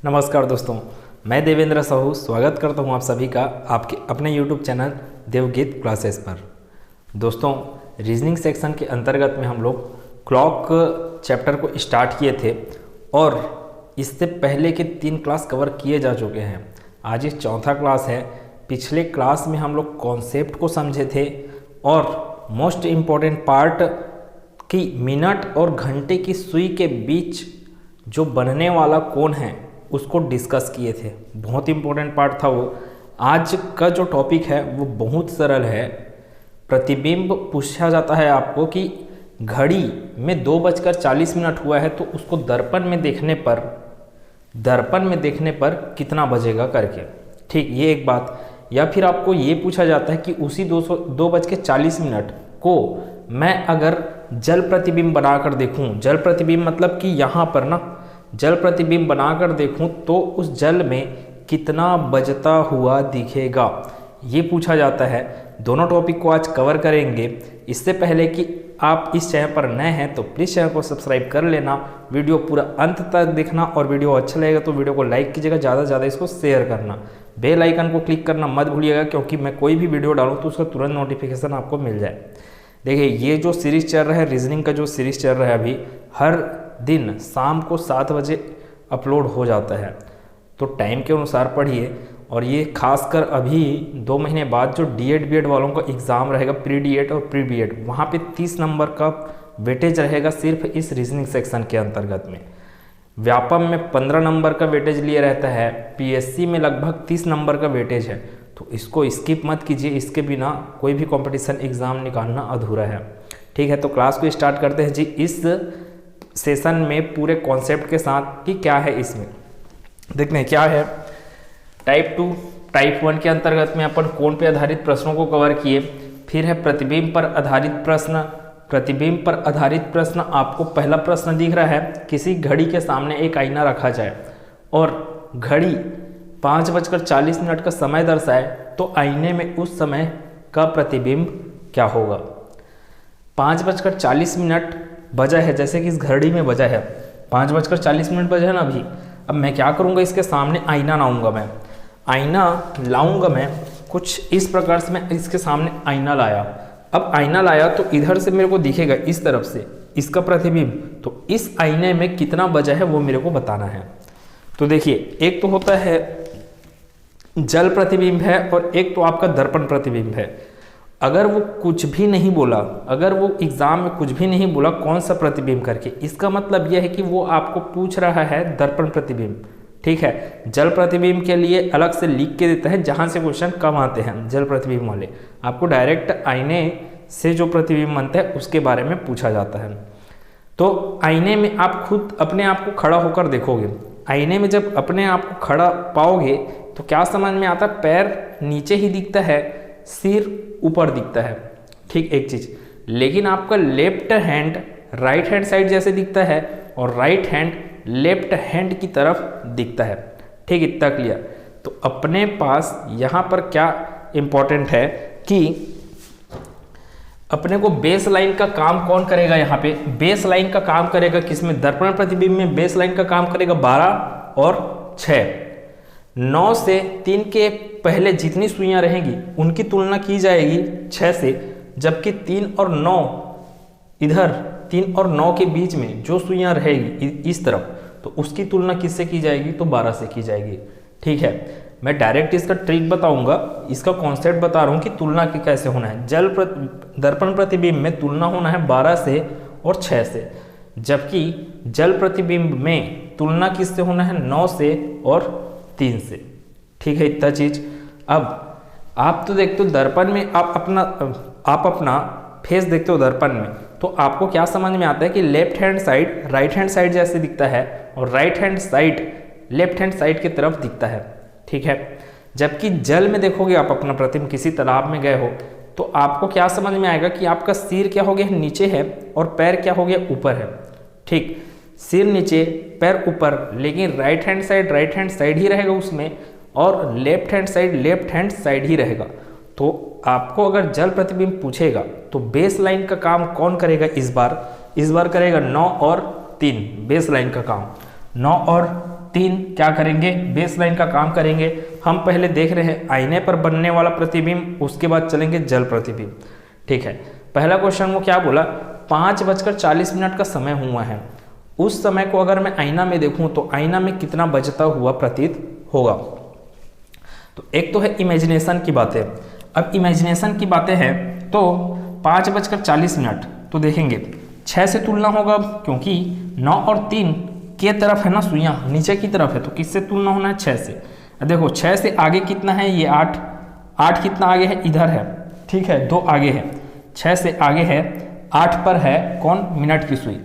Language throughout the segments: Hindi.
नमस्कार दोस्तों, मैं देवेंद्र साहू स्वागत करता हूं आप सभी का आपके अपने YouTube चैनल देवगीत क्लासेस पर। दोस्तों, रीजनिंग सेक्शन के अंतर्गत में हम लोग क्लॉक चैप्टर को स्टार्ट किए थे और इससे पहले के 3 क्लास कवर किए जा चुके हैं। आज ये चौथा क्लास है। पिछले क्लास में हम लोग कॉन्सेप्ट को समझे थे और मोस्ट इम्पॉर्टेंट पार्ट कि मिनट और घंटे की सुई के बीच जो बनने वाला कोण है उसको डिस्कस किए थे। बहुत इंपॉर्टेंट पार्ट था वो। आज का जो टॉपिक है वो बहुत सरल है। प्रतिबिंब पूछा जाता है आपको कि घड़ी में 2:40 हुआ है तो उसको दर्पण में देखने पर कितना बजेगा करके। ठीक, ये एक बात। या फिर आपको ये पूछा जाता है कि उसी 2:40 को मैं अगर जल प्रतिबिंब बनाकर देखूं, जल प्रतिबिंब मतलब कि यहाँ पर ना जल प्रतिबिंब बनाकर देखूं तो उस जल में कितना बजता हुआ दिखेगा, ये पूछा जाता है। दोनों टॉपिक को आज कवर करेंगे। इससे पहले कि आप इस चैनल पर नए हैं तो प्लीज़ चैनल को सब्सक्राइब कर लेना, वीडियो पूरा अंत तक देखना और वीडियो अच्छा लगेगा तो वीडियो को लाइक कीजिएगा, ज़्यादा से ज़्यादा इसको शेयर करना। बेल आइकन को क्लिक करना मत भूलिएगा क्योंकि मैं कोई भी वीडियो डालूँ तो उसका तुरंत नोटिफिकेशन आपको मिल जाए। देखिए, ये जो सीरीज़ चल रहा है, रीजनिंग का जो सीरीज़ चल रहा है अभी, हर दिन शाम को 7 बजे अपलोड हो जाता है। तो टाइम के अनुसार पढ़िए। और ये खासकर अभी 2 महीने बाद जो डीएड बीएड वालों का एग्ज़ाम रहेगा, प्री डीएड और प्री बीएड, वहाँ पे 30 नंबर का वेटेज रहेगा सिर्फ इस रीजनिंग सेक्शन के अंतर्गत में। व्यापम में 15 नंबर का वेटेज लिए रहता है, पीएससी में लगभग 30 नंबर का वेटेज है। तो इसको स्किप मत कीजिए, इसके बिना कोई भी कंपटीशन एग्ज़ाम निकालना अधूरा है। ठीक है, तो क्लास को स्टार्ट करते हैं जी। इस सेशन में पूरे कॉन्सेप्ट के साथ कि क्या है इसमें देखते हैं क्या है। टाइप 2 टाइप 1 के अंतर्गत में अपन कोण पे आधारित प्रश्नों को कवर किए। फिर है प्रतिबिंब पर आधारित प्रश्न। प्रतिबिंब पर आधारित प्रश्न, आपको पहला प्रश्न दिख रहा है, किसी घड़ी के सामने एक आईना रखा जाए और घड़ी 5:40 का समय दर्शाए तो आईने में उस समय का प्रतिबिंब क्या होगा। 5:40 बजा है, जैसे कि इस घड़ी में बजा है 5:40 बजा है ना अभी। अब मैं क्या करूँगा, इसके सामने आईना लाऊंगा मैं कुछ इस प्रकार से। मैं इसके सामने आईना लाया। अब आईना लाया तो इधर से मेरे को दिखेगा इस तरफ से इसका प्रतिबिंब। तो इस आईने में कितना बजा है वो मेरे को बताना है। तो देखिए, एक तो होता है जल प्रतिबिंब है और एक तो आपका दर्पण प्रतिबिंब है। अगर वो कुछ भी नहीं बोला, अगर वो एग्जाम में कुछ भी नहीं बोला कौन सा प्रतिबिंब करके, इसका मतलब यह है कि वो आपको पूछ रहा है दर्पण प्रतिबिंब। ठीक है, जल प्रतिबिंब के लिए अलग से लिख के देता है जहां से क्वेश्चन कम आते हैं। जल प्रतिबिंब वाले आपको डायरेक्ट आईने से जो प्रतिबिंब बनता है उसके बारे में पूछा जाता है। तो आईने में आप खुद अपने आप को खड़ा होकर देखोगे। आईने में जब अपने आप को खड़ा पाओगे तो क्या समझ में आता है, पैर नीचे ही दिखता है, सिर ऊपर दिखता है। ठीक, एक चीज। लेकिन आपका left hand right hand side जैसे दिखता है और राइट हैंड लेफ्ट हैंड की तरफ दिखता है। ठीक, इतना क्लियर। तो अपने पास यहाँ पर क्या इंपॉर्टेंट है कि अपने को बेस लाइन का काम कौन करेगा। यहाँ पे बेस लाइन का काम करेगा किसमें, दर्पण प्रतिबिंब में बेस लाइन का काम करेगा 12 और 6। 9 से 3 के पहले जितनी सुइयां रहेंगी उनकी तुलना की जाएगी 6 से, जबकि 3 और 9 इधर 3 और 9 के बीच में जो सुइयां रहेगी इस तरफ, तो उसकी तुलना किससे की जाएगी, तो 12 से की जाएगी। ठीक है, मैं डायरेक्ट इसका ट्रिक बताऊंगा, इसका कॉन्सेप्ट बता रहा हूं कि तुलना की कैसे होना है। दर्पण प्रतिबिंब में तुलना होना है 12 से और 6 से, जबकि जल प्रतिबिंब में तुलना किससे होना है, 9 से और 3 से। ठीक है, इतना चीज। अब आप तो देखते हो दर्पण में, आप अपना फेस देखते हो दर्पण में, तो आपको क्या समझ में आता है कि left hand side right hand side जैसे दिखता है और right hand side left hand side की तरफ दिखता है। ठीक है, जबकि जल में देखोगे आप अपना प्रतिबिंब, किसी तालाब में गए हो तो आपको क्या समझ में आएगा कि आपका सिर क्या हो गया, नीचे है और पैर क्या हो गया, ऊपर है। ठीक, सिर नीचे पैर ऊपर, लेकिन राइट हैंड साइड ही रहेगा उसमें और लेफ्ट हैंड साइड ही रहेगा। तो आपको अगर जल प्रतिबिंब पूछेगा तो बेस लाइन का काम कौन करेगा, इस बार करेगा 9 और 3 बेस लाइन का काम। 9 और 3 क्या करेंगे, बेस लाइन का काम करेंगे। हम पहले देख रहे हैं आईने पर बनने वाला प्रतिबिंब, उसके बाद चलेंगे जल प्रतिबिंब। ठीक है, पहला क्वेश्चन वो क्या बोला, 5:40 का समय हुआ है। उस समय को अगर मैं आईना में देखूं तो आईना में कितना बजता हुआ प्रतीत होगा। तो एक तो है इमेजिनेशन की बातें। अब इमेजिनेशन की बातें हैं तो 5:40 तो देखेंगे 6 से तुलना होगा, क्योंकि 9 और 3 के तरफ है ना सुइयां, नीचे की तरफ है, तो किससे तुलना होना है, 6 से। देखो 6 से आगे कितना है, ये 8, 8 कितना आगे है, इधर है, ठीक है, 2 आगे है, 6 से आगे है, 8 पर है कौन, मिनट की सुई।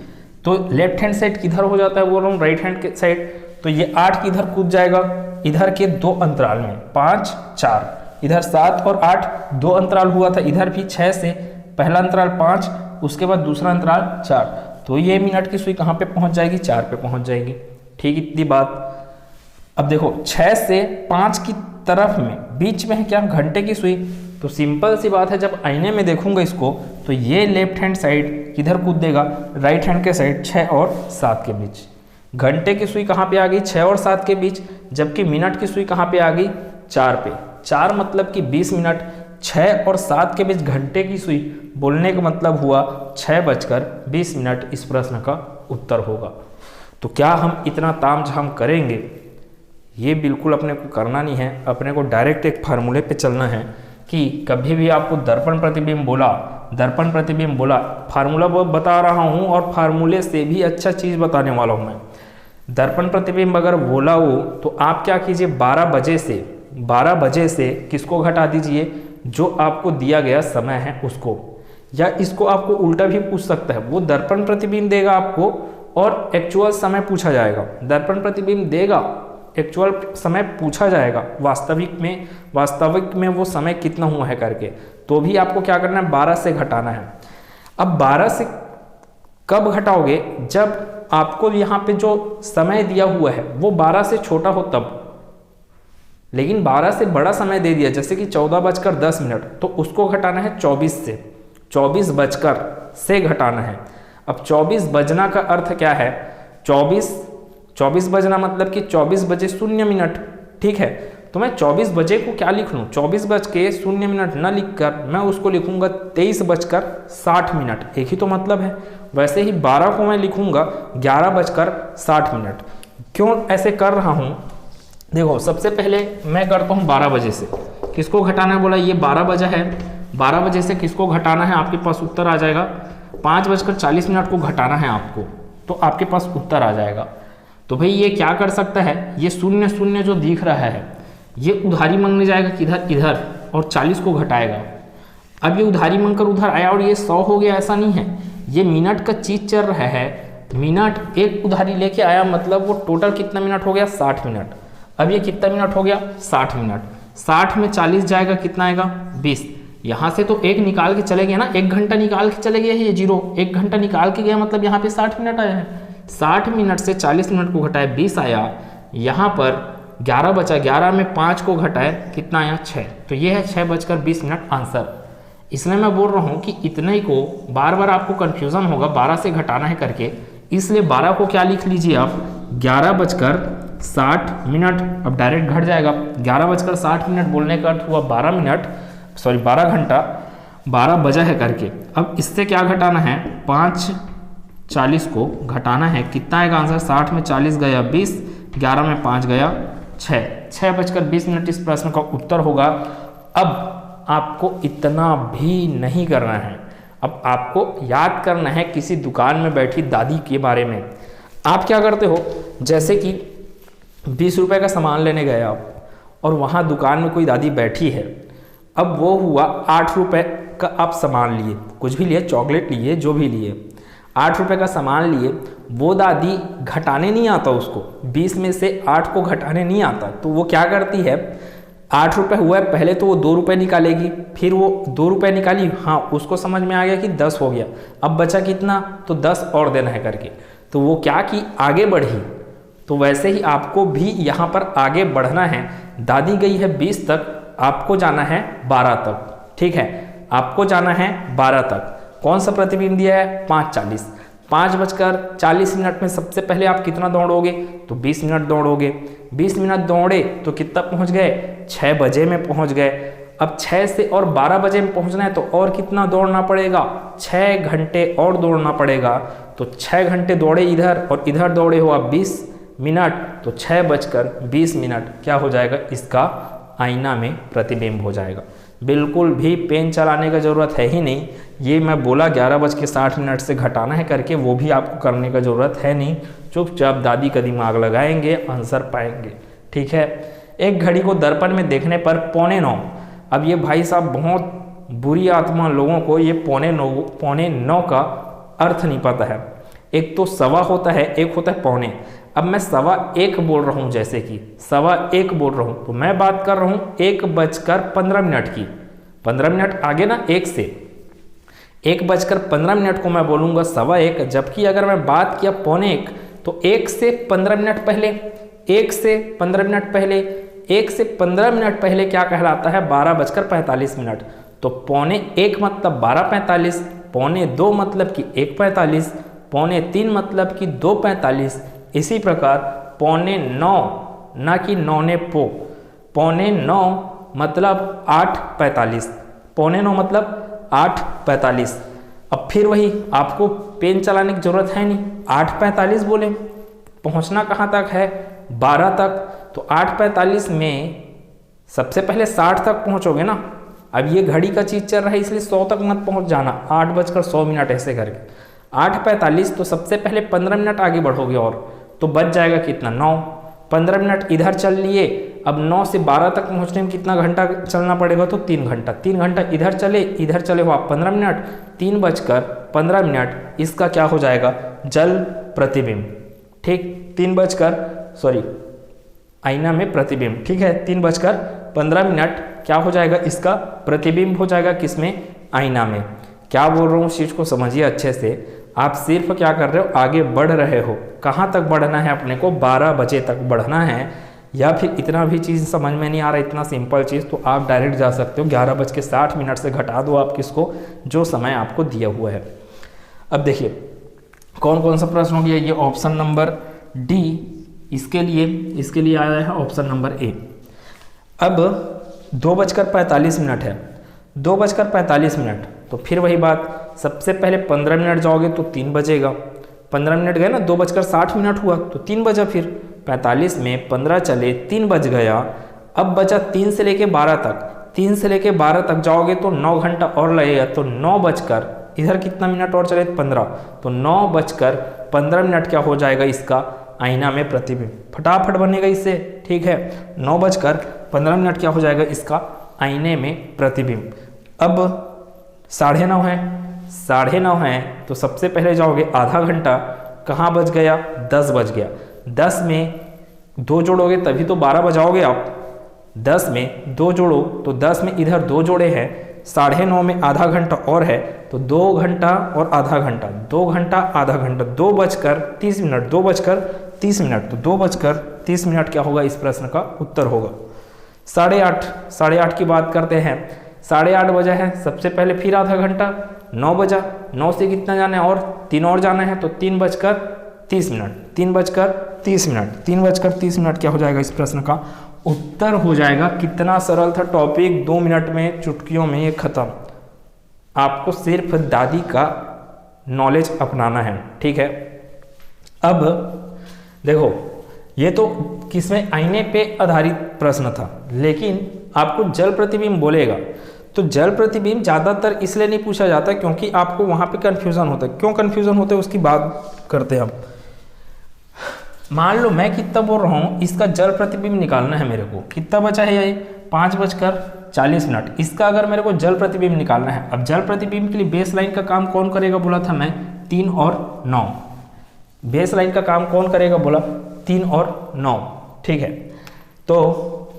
तो लेफ्ट हैंड साइड किधर हो जाता है, बोल रहा हूँ राइट हैंड के साइड, तो ये 8 किधर कूद जाएगा, इधर के 2 अंतराल में, 5 4, इधर 7 और 8 2 अंतराल हुआ था, इधर भी 6 से पहला अंतराल 5, उसके बाद दूसरा अंतराल 4, तो ये मिनट की सुई कहाँ पे पहुंच जाएगी, 4 पे पहुंच जाएगी। ठीक, इतनी बात। अब देखो 6 से 5 की तरफ में बीच में है क्या, घंटे की सुई, तो सिंपल सी बात है, जब आईने में देखूंगा इसको तो ये लेफ्ट हैंड साइड किधर कूद देगा, राइट हैंड के साइड 6 और 7 के बीच। घंटे की सुई कहाँ पे आ गई, 6 और 7 के बीच, जबकि मिनट की सुई कहाँ पे आ गई, 4 पे। 4 मतलब कि 20 मिनट, 6 और 7 के बीच घंटे की सुई, बोलने का मतलब हुआ 6:20 इस प्रश्न का उत्तर होगा। तो क्या हम इतना तामझाम करेंगे, ये बिल्कुल अपने को करना नहीं है। अपने को डायरेक्ट एक फार्मूले पे चलना है कि कभी भी आपको दर्पण प्रतिबिंब बोला, फार्मूला बता रहा हूँ और फार्मूले से भी अच्छा चीज़ बताने वाला हूँ मैं। दर्पण प्रतिबिंब अगर बोला हो तो आप क्या कीजिए, 12 बजे से किसको घटा दीजिए, जो आपको दिया गया समय है उसको। या इसको आपको उल्टा भी पूछ सकता है, वो दर्पण प्रतिबिंब देगा आपको और एक्चुअल समय पूछा जाएगा। दर्पण प्रतिबिंब देगा, एक्चुअल समय पूछा जाएगा, वास्तविक में वो समय कितना हुआ है करके, तो भी आपको क्या करना है, 12 से घटाना है। अब 12 से कब घटाओगे, जब आपको यहाँ पे जो समय दिया हुआ है वो 12 से छोटा हो तब। लेकिन 12 से बड़ा समय दे दिया, जैसे कि 14:10, तो उसको घटाना है 24 से, 24 बजकर से घटाना है। अब 24 बजना का अर्थ क्या है, 24 बजना मतलब कि 24:00 ठीक है। तो मैं 24 बजे को क्या लिख लूँ, 24:00 न लिखकर मैं उसको लिखूंगा 23:60, एक ही तो मतलब है। वैसे ही 12 को मैं लिखूंगा 11:60। क्यों ऐसे कर रहा हूँ, देखो सबसे पहले मैं करता हूँ 12 बजे से, किसको घटाना है बोला, ये 12 बजा है, 12 बजे से किसको घटाना है, आपके पास उत्तर आ जाएगा। 5:40 को घटाना है आपको, तो आपके पास उत्तर आ जाएगा। तो भाई ये क्या कर सकता है, ये 0 जो दिख रहा है ये उधारी मांगने जाएगा किधर, इधर, और 40 को घटाएगा। अब ये उधारी मांगकर उधर आया और ये 100 हो गया, ऐसा नहीं है, ये मिनट का चीज चल रहा है। मिनट एक उधारी लेके आया, मतलब वो टोटल कितना मिनट हो गया, 60 मिनट। अब ये कितना मिनट हो गया, 60 मिनट। 60 में 40 जाएगा, कितना आएगा, 20। यहाँ से तो 1 निकाल के चले गए ना, 1 घंटा निकाल के चले गए, ये 0 1 घंटा निकाल के गया, मतलब यहाँ पे 60 मिनट आया है। 60 मिनट से 40 मिनट को घटाए 20 आया, यहाँ पर 11 बचा, 11 में 5 को घटाए कितना आया, 6। तो ये है 6:20 आंसर। इसलिए मैं बोल रहा हूँ कि इतने ही को बार बार आपको कन्फ्यूज़न होगा 12 से घटाना है करके, इसलिए 12 को क्या लिख लीजिए आप, 11:60। अब डायरेक्ट घट जाएगा, 11:60 बोलने का अर्थ हुआ 12 घंटा, 12 बजा है करके। अब इससे क्या घटाना है, 5:40 को घटाना है, कितना आएगा आंसर, 60 में 40 गया 20, 11 में 5 गया 6, 6:20 इस प्रश्न का उत्तर होगा। अब आपको इतना भी नहीं करना है, अब आपको याद करना है किसी दुकान में बैठी दादी के बारे में। आप क्या करते हो, जैसे कि 20 रुपए का सामान लेने गए आप, और वहाँ दुकान में कोई दादी बैठी है। अब वो हुआ 8 रुपए का आप सामान लिए, कुछ भी लिए, चॉकलेट लिए, जो भी लिए, 8 रुपए का सामान लिए। वो दादी घटाने नहीं आता उसको, 20 में से 8 को घटाने नहीं आता, तो वो क्या करती है, 8 रुपये हुआ है, पहले तो वो 2 रुपये निकालेगी, फिर वो 2 रुपये निकाली, हाँ उसको समझ में आ गया कि 10 हो गया, अब बचा कितना, तो 10 और देना है करके, तो वो क्या की, आगे बढ़ी। तो वैसे ही आपको भी यहाँ पर आगे बढ़ना है। दादी गई है 20 तक, आपको जाना है 12 तक, ठीक है, आपको जाना है 12 तक। कौन सा प्रतिबिंब दिया है, 5:40। 5:40 में सबसे पहले आप कितना दौड़ोगे, तो 20 मिनट दौड़ोगे। 20 मिनट दौड़े तो कितना पहुंच गए, 6 बजे में पहुंच गए। अब 6 से और 12 बजे में पहुंचना है तो और कितना दौड़ना पड़ेगा, 6 घंटे और दौड़ना पड़ेगा। तो 6 घंटे दौड़े इधर और इधर दौड़े हो आप 20 मिनट, तो 6:20 क्या हो जाएगा, इसका आईना में प्रतिबिंब हो जाएगा। बिल्कुल भी पेन चलाने का ज़रूरत है ही नहीं। ये मैं बोला 11:60 से घटाना है करके, वो भी आपको करने का ज़रूरत है नहीं। चुपचाप दादी का दिमाग लगाएंगे, आंसर पाएंगे। ठीक है। एक घड़ी को दर्पण में देखने पर 8:45। अब ये भाई साहब बहुत बुरी आत्मा लोगों को ये 8:45 का अर्थ नहीं पता है। एक तो सवा होता है, एक होता है पौने। अब मैं 1:15 बोल रहा हूँ, जैसे कि 1:15 बोल रहा हूँ, तो मैं बात कर रहा हूँ 1:15 की। 15 मिनट आगे ना, 1 से 1:15 को मैं बोलूँगा 1:15, जबकि अगर मैं बात किया 1:45 तो 1 से 15 मिनट पहले, 1 से 15 मिनट पहले, 1 से 15 मिनट पहले क्या कहलाता है, 12:45। तो 1:15 मतलब 12:45, 1:15 मतलब कि 1:45, 1:15 मतलब कि 2:45। इसी प्रकार 8:45 ना कि 9 9:45 मतलब 8:45, 8:45 मतलब 8:45। अब फिर वही, आपको पेन चलाने की जरूरत है नहीं, 8:45 बोले, पहुंचना कहाँ तक है, 12 तक। तो 8:45 में सबसे पहले 60 तक पहुंचोगे ना। अब ये घड़ी का चीज चल रहा है इसलिए 100 तक मत पहुंच जाना, 8:100 ऐसे करके। 8:45 तो सबसे पहले 15 मिनट आगे बढ़ोगे और तो बच जाएगा कितना, 9। 15 मिनट इधर चल लिए। अब 9 से 12 तक पहुंचने में कितना घंटा चलना पड़ेगा, तो 3 घंटा। 3 घंटा इधर चले हो आप 15 मिनट, 3:15 इसका क्या हो जाएगा, जल प्रतिबिंब। ठीक, आईना में प्रतिबिंब। ठीक है, 3:15 क्या हो जाएगा, इसका प्रतिबिंब हो जाएगा, किसमें, आईना में। क्या बोल रहा हूँ उस चीज़ को समझिए अच्छे से। आप सिर्फ क्या कर रहे हो, आगे बढ़ रहे हो। कहाँ तक बढ़ना है अपने को, 12 बजे तक बढ़ना है। या फिर इतना भी चीज़ समझ में नहीं आ रहा, इतना सिंपल चीज़, तो आप डायरेक्ट जा सकते हो 11:60 से घटा दो आप किसको, जो समय आपको दिया हुआ है। अब देखिए कौन कौन सा प्रश्न हो गया, ये ऑप्शन नंबर डी इसके लिए आया है, ऑप्शन नंबर ए। अब 2:45 है, 2:45, तो फिर वही बात, सबसे पहले 15 मिनट जाओगे तो 3 बजेगा। 15 मिनट गए ना, 2:60 हुआ तो 3 बजा। फिर 45 में 15 चले, 3 बज गया। अब बचा 3 से लेके 12 तक, 3 से लेके 12 तक जाओगे तो 9 घंटा और लगेगा। तो 9 बजकर इधर कितना मिनट और चले, 15, तो 9:15 क्या हो जाएगा, इसका आईना में प्रतिबिंब। फटाफट बनेगा इससे। ठीक है, 9:15 क्या हो जाएगा, इसका आईने में प्रतिबिंब। अब 9:30 है, 9:30 है तो सबसे पहले जाओगे आधा घंटा, कहाँ बज गया, 10 बज गया। 10 में 2 जोड़ोगे तभी तो 12 बजाओगे आप। 10 में 2 जोड़ो तो 10 में इधर 2 जोड़े हैं, 9:30 में आधा घंटा और है तो 2 घंटा और आधा घंटा, 2 घंटा आधा घंटा, 2:30 मिनट, 2:30 मिनट, तो 2:30 मिनट क्या होगा, इस प्रश्न का उत्तर होगा। 8:30 की बात करते हैं, 8:30 बजा है, सबसे पहले फिर आधा घंटा, 9 बजा, 9 से कितना जाना है और 3 और जाना है, तो 3:30 मिनट, 3:30 मिनट क्या हो जाएगा, इस प्रश्न का उत्तर हो जाएगा। कितना सरल था टॉपिक, 2 मिनट में, चुटकियों में ये खत्म। आपको सिर्फ दादी का नॉलेज अपनाना है। ठीक है, अब देखो ये तो किसमें, आईने पे आधारित प्रश्न था, लेकिन आपको जल प्रतिबिंब बोलेगा तो जल प्रतिबिंब ज़्यादातर इसलिए नहीं पूछा जाता क्योंकि आपको वहाँ पे कन्फ्यूज़न होता है। क्यों कन्फ्यूज़न होता है उसकी बात करते हैं हम। मान लो मैं कितना बोल रहा हूँ, इसका जल प्रतिबिंब निकालना है मेरे को, कितना बचा है ये, 5:40। इसका अगर मेरे को जल प्रतिबिंब निकालना है, अब जल प्रतिबिंब के लिए बेस लाइन का काम कौन करेगा बोला था मैं, 3 और 9। बेस लाइन का काम कौन करेगा बोला, 3 और 9। ठीक है, तो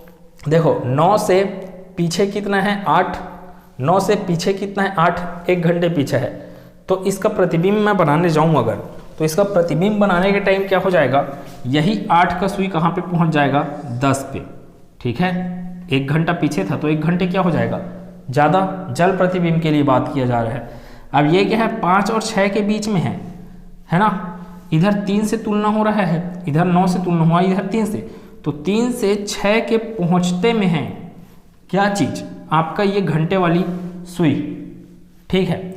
देखो 9 से पीछे कितना है, 8। 9 से पीछे कितना है, 8, 1 घंटे पीछे है। तो इसका प्रतिबिंब मैं बनाने जाऊँ अगर, तो इसका प्रतिबिंब बनाने के टाइम क्या हो जाएगा, यही 8 का सुई कहाँ पे पहुँच जाएगा, 10 पे। ठीक है, 1 घंटा पीछे था तो 1 घंटे क्या हो जाएगा, ज़्यादा। जल प्रतिबिंब के लिए बात किया जा रहा है। अब ये क्या है, 5 और 6 के बीच में है, है ना। इधर 3 से तुलना हो रहा है, इधर 9 से तुलना हुआ, इधर 3 से, तो 3 से 6 के पहुंचते में है क्या चीज, आपका ये घंटे वाली सुई। ठीक है,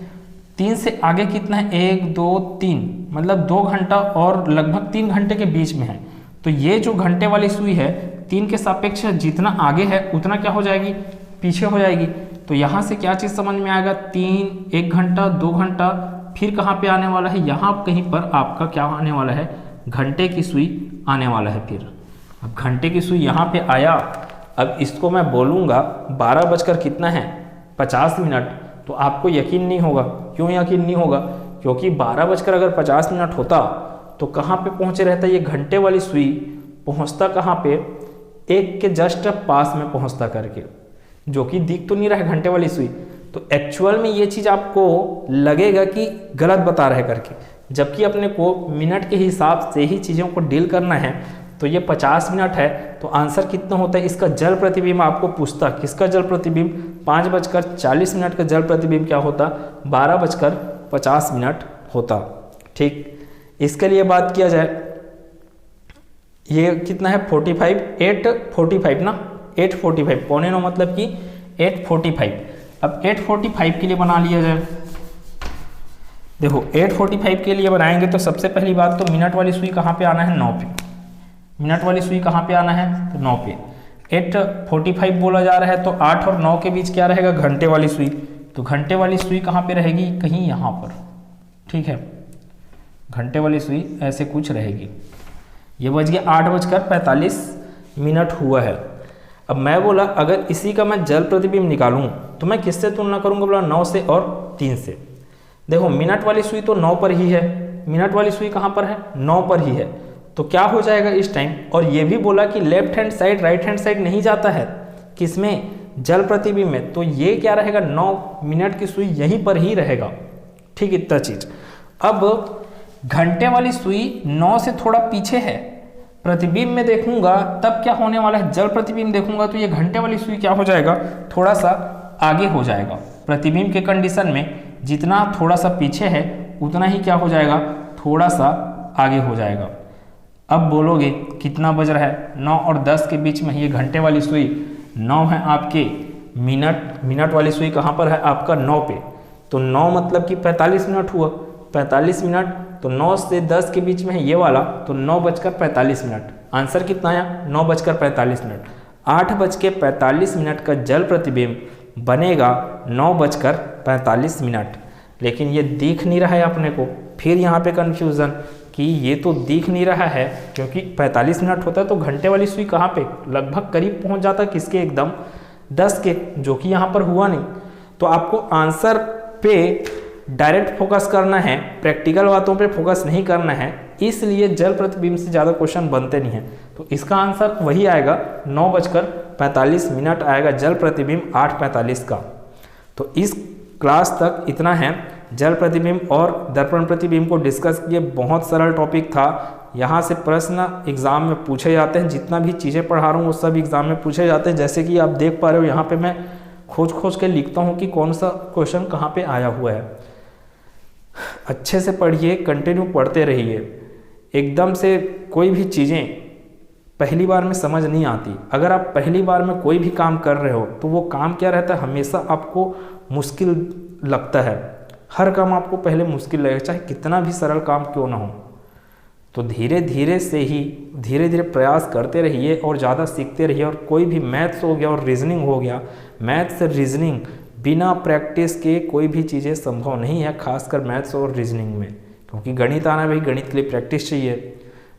3 से आगे कितना है, 1 2 3, मतलब 2 घंटा और लगभग 3 घंटे के बीच में है। तो ये जो घंटे वाली सुई है 3 के सापेक्ष जितना आगे है उतना क्या हो जाएगी, पीछे हो जाएगी। तो यहाँ से क्या चीज़ समझ में आएगा, 3, 1 घंटा, 2 घंटा, फिर कहाँ पे आने वाला है, यहाँ कहीं पर आपका क्या आने वाला है, घंटे की सुई आने वाला है। फिर अब घंटे की सुई यहाँ पे आया, अब इसको मैं बोलूँगा 12 बजकर कितना है, 50 मिनट, तो आपको यकीन नहीं होगा। क्यों यकीन नहीं होगा, क्योंकि 12 बजकर अगर 50 मिनट होता तो कहाँ पे पहुँचे रहता, ये घंटे वाली सुई पहुँचता कहाँ पे, 1 के जस्ट पास में पहुँचता करके, जो कि दिख तो नहीं रहा है घंटे वाली सुई। तो एक्चुअल में ये चीज़ आपको लगेगा कि गलत बता रहे करके, जबकि अपने को मिनट के हिसाब से ही चीज़ों को डील करना है। तो ये 50 मिनट है, तो आंसर कितना होता है इसका, जल प्रतिबिंब आपको पूछता, किसका जल प्रतिबिंब, 5:40 का जल प्रतिबिंब क्या होता, 12:50 होता। ठीक, इसके लिए बात किया जाए, ये कितना है 45, 8:45 ना, 8:45, 8:45 मतलब कि 8:45। अब 8:45 के लिए बना लिया जाए, देखो 8:45 के लिए बनाएंगे तो सबसे पहली बात तो मिनट वाली सुई कहाँ पे आना है, 9 पे, मिनट वाली सुई कहाँ पे आना है, तो 9 पे। 8:45 बोला जा रहा है, तो 8 और 9 के बीच क्या रहेगा, घंटे वाली सुई, तो घंटे वाली सुई कहाँ पे रहेगी, कहीं यहाँ पर। ठीक है, घंटे वाली सुई ऐसे कुछ रहेगी। ये बज गया 8:45 हुआ है। अब मैं बोला अगर इसी का मैं जल प्रतिबिंब निकालूं तो मैं किससे तुलना करूंगा, बोला 9 से और 3 से। देखो मिनट वाली सुई तो 9 पर ही है, मिनट वाली सुई कहाँ पर है, 9 पर ही है, तो क्या हो जाएगा इस टाइम। और ये भी बोला कि left hand side right hand side नहीं जाता है, किसमें, जल प्रतिबिंब में, तो ये क्या रहेगा, 9 मिनट की सुई यहीं पर ही रहेगा। ठीक, इतना चीज। अब घंटे वाली सुई 9 से थोड़ा पीछे है, प्रतिबिंब में देखूंगा तब क्या होने वाला है, जल प्रतिबिंब देखूंगा तो ये घंटे वाली सुई क्या हो जाएगा, थोड़ा सा आगे हो जाएगा। प्रतिबिंब के कंडीशन में जितना थोड़ा सा पीछे है उतना ही क्या हो जाएगा, थोड़ा सा आगे हो जाएगा। अब बोलोगे कितना बज रहा है, 9 और 10 के बीच में, ये घंटे वाली सुई 9 है आपके, मिनट वाली सुई कहाँ पर है आपका, 9 पे, तो 9 मतलब कि 45 मिनट हुआ, 45 मिनट, तो 9 से 10 के बीच में है ये वाला, तो 9:45। आंसर कितना आया, 9:45। 8:45 का जल प्रतिबिंब बनेगा 9:45, लेकिन ये दिख नहीं रहा है अपने को। फिर यहाँ पे कंफ्यूजन कि ये तो दिख नहीं रहा है, क्योंकि 45 मिनट होता है तो घंटे वाली सुई कहाँ पे, लगभग करीब पहुँच जाता किसके, एकदम 10 के, जो कि यहाँ पर हुआ नहीं। तो आपको आंसर पे डायरेक्ट फोकस करना है, प्रैक्टिकल बातों पे फोकस नहीं करना है, इसलिए जल प्रतिबिंब से ज़्यादा क्वेश्चन बनते नहीं हैं। तो इसका आंसर वही आएगा, 9:45 आएगा, जल प्रतिबिंब 8:45 का। तो इस क्लास तक इतना है, जल प्रतिबिंब और दर्पण प्रतिबिंब को डिस्कस किए, बहुत सरल टॉपिक था। यहाँ से प्रश्न एग्जाम में पूछे जाते हैं, जितना भी चीज़ें पढ़ा रहा हूँ वो सब एग्जाम में पूछे जाते हैं। जैसे कि आप देख पा रहे हो यहाँ पे मैं खोज के लिखता हूँ कि कौन सा क्वेश्चन कहाँ पे आया हुआ है। अच्छे से पढ़िए, कंटिन्यू पढ़ते रहिए। एकदम से कोई भी चीज़ें पहली बार में समझ नहीं आती। अगर आप पहली बार में कोई भी काम कर रहे हो तो वो काम क्या रहता है, हमेशा आपको मुश्किल लगता है। हर काम आपको पहले मुश्किल लगेगा, चाहे कितना भी सरल काम क्यों ना हो। तो धीरे धीरे प्रयास करते रहिए और ज़्यादा सीखते रहिए। और कोई भी मैथ्स हो गया और रीजनिंग हो गया, मैथ्स रीजनिंग बिना प्रैक्टिस के कोई भी चीज़ें संभव नहीं है, खासकर मैथ्स और रीजनिंग में, क्योंकि गणित आना भाई, गणित के लिए प्रैक्टिस चाहिए।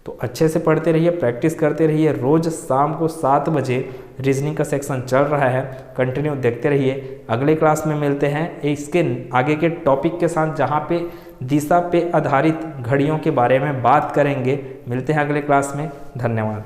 तो अच्छे से पढ़ते रहिए, प्रैक्टिस करते रहिए। रोज़ शाम को 7 बजे रीजनिंग का सेक्शन चल रहा है, कंटिन्यू देखते रहिए। अगले क्लास में मिलते हैं इसके आगे के टॉपिक के साथ, जहाँ पे दिशा पे आधारित घड़ियों के बारे में बात करेंगे। मिलते हैं अगले क्लास में, धन्यवाद।